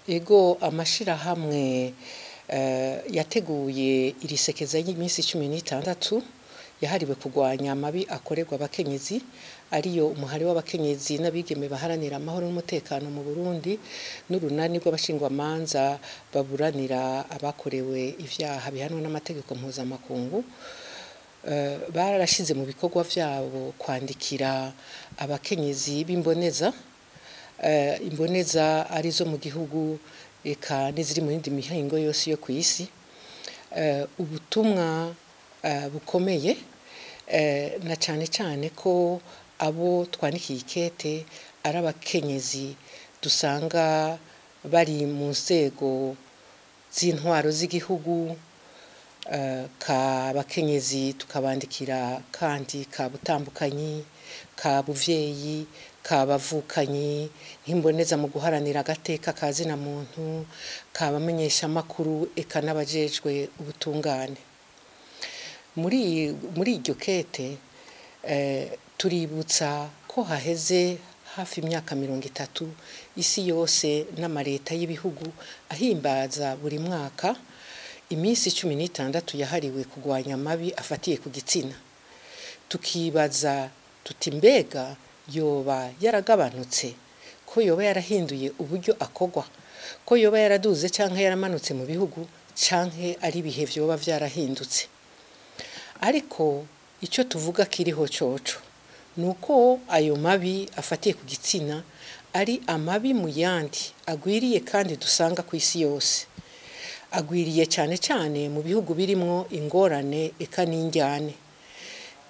Ego amashirahamwe yateguye irisekeza y'iminsi 16 yahariwe kurwanya amabi akorerwa abakenyezi ariyo umuhari w'abakenyezi n'abigeme baharanira amahoro n'umutekano mu Burundi n'urunani rw'abashingwamanza baburanira abakorewe ivyaha bihanwa n'amategeko mpuzamakungu. Barashize mu bikorwa vyabo kwandikira abakenyezi b'imboneza imboneza arizo mu gihugu eka n'iziri mu yindi mihingo yose yo kw'isi ubutumwa bukomeye na cane ko abo twandikiye ikete ari abakenyezi dusanga bari mu nzego z'intwaro z'igihugu ka bakenyezi tukabandikira kandi ka butambukanyi ka buvyeyi ka bavukanyi nk'imboneza mu guharanira agateka kazina muntu ka bamenyesha makuru eka n'abajejwe ubutungane. Muri iryo kete tuributsa ko haheze hafi imyaka 30 isi yose n'amareta y'ibihugu ahimbaza buri mwaka iminsi 16 yahariwe kurwanya amabi afatiye ku gitsina. Tukibaza tuti mbega yoba yaragabanutse, ko yoba yarahinduye uburyo akogwa, ko yoba yaraduze canke yaramanutse mu bihugu canke ari bihe vyoba vyarahindutse. Ariko ico tuvuga kiriho coco nuko ayo mabi afatiye ku gitsina ari amabi mu yandi agwiriye kandi dusanga ku isi yose. Agwiriye cane mu bihugu birimwo ingorane eka n'injyane.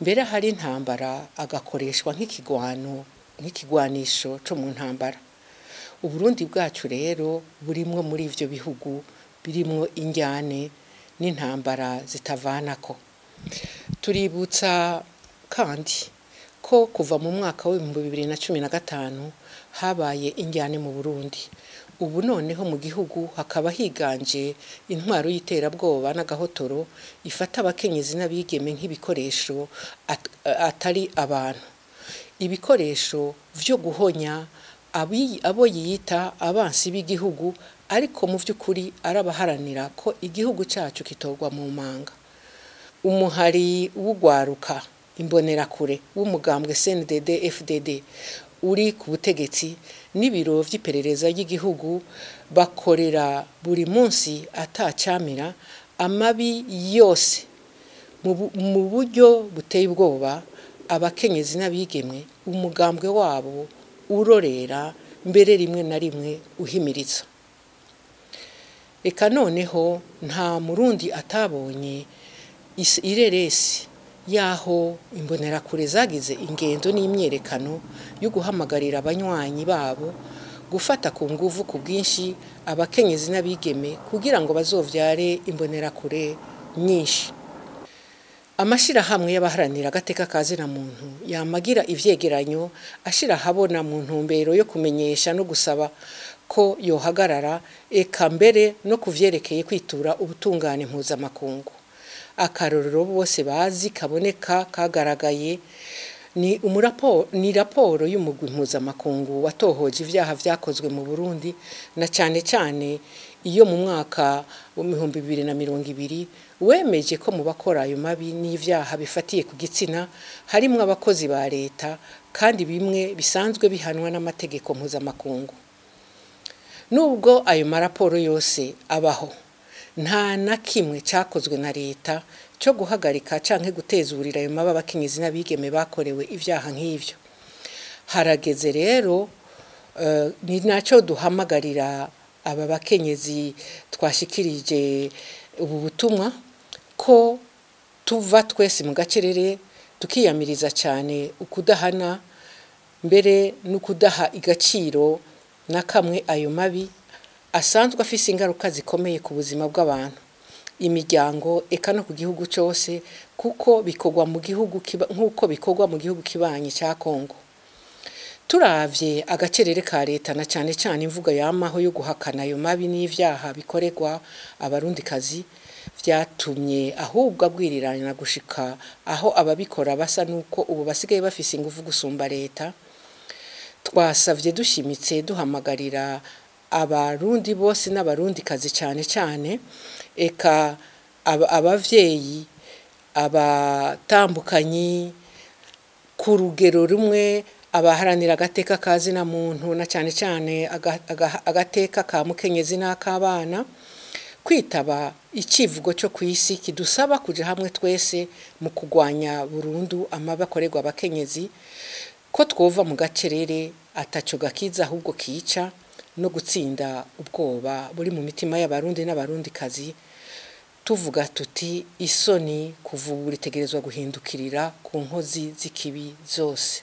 Mbere hari intambara agakoreshwa nk'ikigwanisho co mu ntambara. Uburundi bwacu rero burimwo muri ivyo bihugu birimwo injyane n'intambara zitavanako. Tuributsa kandi ko kuva mu mwaka wa 2015 habaye injyane mu Burundi. Ubu noneho mu gihugu hakaba higanje intwaro y'iterabwoba n'agahotoro ifata abakenyezi n'abigeme nk'ibikoresho atari abantu. Ibikoresho vyo guhonya abo yita abansi b'igihugu, ariko mu vy'ukuri arabaharanira ko igihugu cacu kitorwa mu manga. Umuhari w'ugwaruka imbonerakure w'umugambwe CNDD FDD uri ku butegetsi n'ibiro vy'iperereza y'igihugu bakorera buri munsi atacamira amabi yose mu buryo buteye ubwoba abakenyezi n'abigeme. Umugambwe wabo urorera mbere rimwe na rimwe uhimiriza. Eka noneho nta murundi atabonye ireresi yaho imbonerakure zagize ingendo n'imyerekano yo guhamagarira abanywanyi babo gufata ku nguvu ku bwinshi abakenyezi n'abigeme kugira ngo bazovyare imbonerakure nyinshi. Amashirahamwe y'abaharanira agateka kazina muntu yamagira ivyegeranyo ashira habona mu ntumbero yo kumenyesha no gusaba ko yohagarara eka mbere no kuvyerekeye kwitura ubutungane mpuzamakungu. Akarorero bose bazi kaboneka kagaragaye ni raporo y'umugwi mpuzamakungu watohoje ivyaha vyakozwe mu Burundi na cane iyo mu mwaka wa 2020 wemeje ko mu bakora ayo mabi n'ivyaha bifatiye ku gitsina harimwo abakozi ba leta kandi bimwe bisanzwe bihanwa n'amategeko mpuzamakungu. Nubwo ayo maraporo yose abaho, nta na kimwe cakozwe na leta cyo guhagarika canke gutezurira ayo maba abakenyezi n'abigeme bakorewe ivyaha nk'ivyo. Harageze rero ni naco duhamagarira aba bakenyezi twashikirije ubu butumwa ko tuva twese mu gacerere tukiyamiriza cane ukudahana mbere n'ukudaha igaciro na kamwe ayo mabi asanzwe afise ingaruka zikomeye ku buzima bw'abantu, imiryango eka no ku gihugu cyose, kuko bikorwa mu gihugu nk'uko bikorwa mu gihugu kibanyi cya Kongo. Turavye agacerere ka leta na cane imvuga yamaho yo guhakana ayo mabi n'ivyaha bikorerwa abarundikazi vyatumye ahubwo agwirirana gushika aho ababikora basa nuko ubu basigaye bafise ingufu gusumba leta. Twasavye dushimitse duhamagarira abarundi bose n'abarundikazi cyane cyane, eka abavyeyi, abatambukanyi ku rugero rumwe, abaharanira agateka kazi na muntu na cyane cyane agateka ka mukenyezi n'akabana, kwitaba ikivugo cyo kwisi kidusaba kuja hamwe twese mu kurwanya burundu amabi akorerwa abakenyezi, ko twova mu gacerere ataco gakiza ahubwo kica, no gutsinda ubwoba buri mu mitima y'abarundi n'abarundikazi, tuvuga tuti isoni kuva ubu ritegerezwa guhindukirira ku nkozi z'ikibi zose.